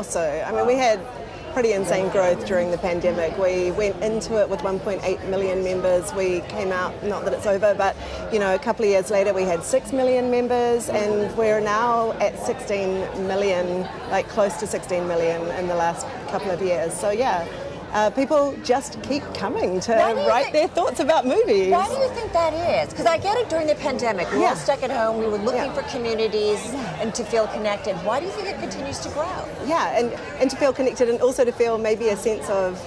Also, I mean, we had pretty insane growth during the pandemic. We went into it with 1.8 million members. We came out, not that it's over, but a couple of years later we had 6 million members, and we're now at 16 million, like close to 16 million in the last couple of years. So yeah. People just keep coming to write their thoughts about movies. Why do you think that is? Because I get it during the pandemic. We were all stuck at home. We were looking for communities and to feel connected. Why do you think it continues to grow? Yeah, and to feel connected, and also to feel maybe a sense of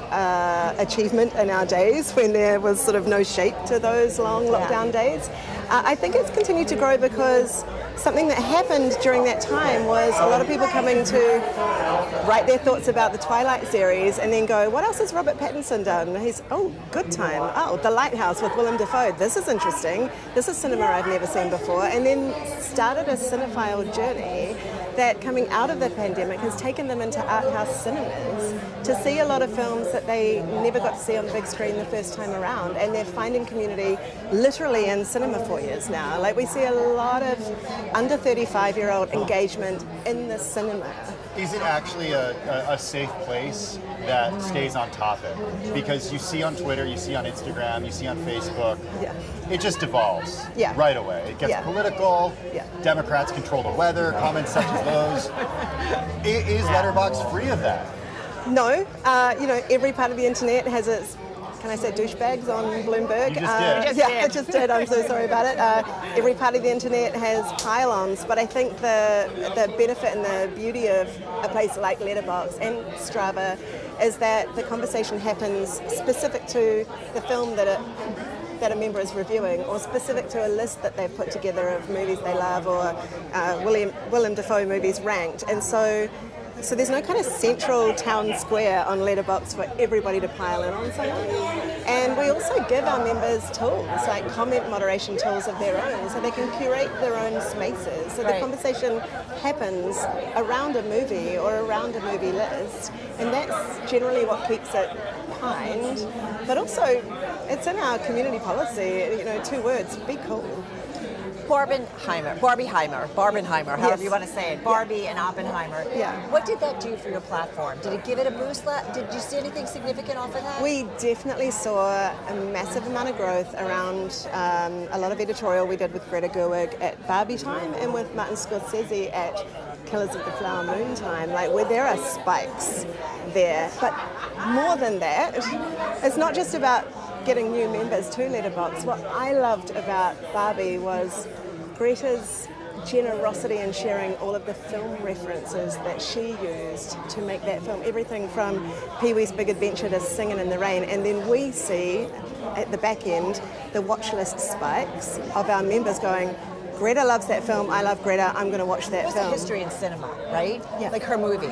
achievement in our days when there was sort of no shape to those long lockdown days. I think it's continued to grow because something that happened during that time was a lot of people coming to write their thoughts about the Twilight series and then go, what else has Robert Pattinson done? Good Time. Oh, The Lighthouse with Willem Dafoe. This is interesting. This is cinema I've never seen before. And then started a cinephile journey that, coming out of the pandemic, has taken them into art house cinemas to see a lot of films that they never got to see on the big screen the first time around. And they're finding community literally in cinema foyers now. Like, we see a lot of under 35-year-old engagement in the cinema. Is it actually a safe place that stays on topic? Because you see on Twitter, you see on Instagram, you see on Facebook, it just devolves right away. It gets political, Democrats control the weather, comments such as those. Is Letterboxd free of that? No. Every part of the internet has its, can I say douchebags on Bloomberg? You just did. I just did. I'm so sorry about it. Every part of the internet has pile-ons, but I think the benefit and the beauty of a place like Letterboxd and Strava is that the conversation happens specific to the film that a member is reviewing, or specific to a list that they've put together of movies they love, or Willem Dafoe movies ranked. And so there's no kind of central town square on Letterboxd for everybody to pile in on something. And we also give our members tools, like comment moderation tools of their own, so they can curate their own spaces. So the conversation happens around a movie or around a movie list, and that's generally what keeps it kind. But also, it's in our community policy, 2 words, be cool. Barbenheimer, however you want to say it. Barbie and Oppenheimer. Yeah. What did that do for your platform? Did it give it a boost? Did you see anything significant off of that? We definitely saw a massive amount of growth around a lot of editorial we did with Greta Gerwig at Barbie time and with Martin Scorsese at Killers of the Flower Moon time. Where there are spikes there. But more than that, it's not just about getting new members to Letterboxd. What I loved about Barbie was Greta's generosity in sharing all of the film references that she used to make that film. Everything from Pee-wee's Big Adventure to Singin' in the Rain. And then we see, at the back end, the watch list spikes of our members going, Greta loves that film, I love Greta, I'm going to watch that film. There's a history in cinema, right? Yeah. Like her movie.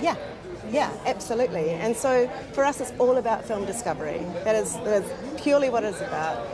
Yeah, absolutely. And so for us, it's all about film discovery. That is purely what it's about.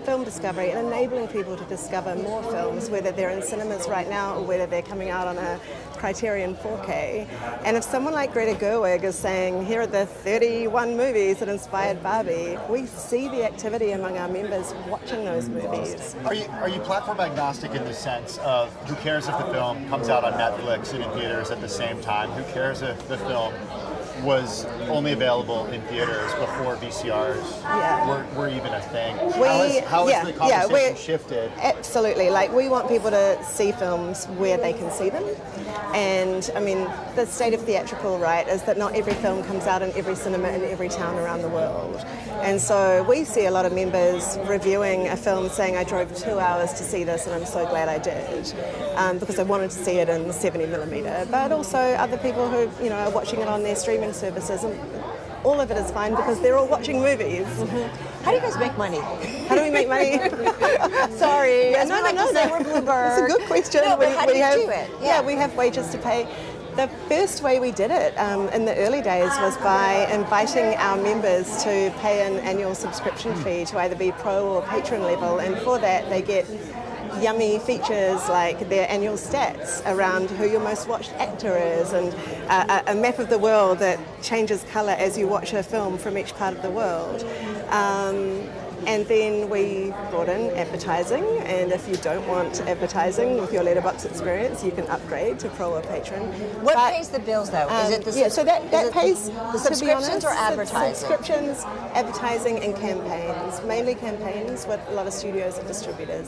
Film discovery and enabling people to discover more films, whether they're in cinemas right now or whether they're coming out on a Criterion 4K. And if someone like Greta Gerwig is saying, here are the 31 movies that inspired Barbie, we see the activity among our members watching those movies. Are you platform agnostic in the sense of who cares if the film comes out on Netflix and in theaters at the same time? Who cares if the film was only available in theaters before VCRs were even a thing? How has the conversation shifted? Absolutely. We want people to see films where they can see them. And, I mean, the state of theatrical, right, is that not every film comes out in every cinema in every town around the world. And so we see a lot of members reviewing a film saying, I drove 2 hours to see this and I'm so glad I did, because I wanted to see it in 70mm. But also other people who, are watching it on their streaming services, and all of it is fine because they're all watching movies. How do you guys make money? How do we make money? Sorry. Yeah, no. We're Bloomberg. It's a good question. No, but how do you do it? Yeah, we have wages to pay. The first way we did it in the early days was by inviting our members to pay an annual subscription fee to either be pro or patron level, and for that they get yummy features like their annual stats around who your most watched actor is, and a map of the world that changes colour as you watch a film from each part of the world. And then we brought in advertising, and if you don't want advertising with your Letterboxd experience, you can upgrade to Pro or Patron. What pays the bills, though? Is it the so that pays the subscriptions or advertising? Subscriptions, advertising, and campaigns. Mainly campaigns with a lot of studios and distributors.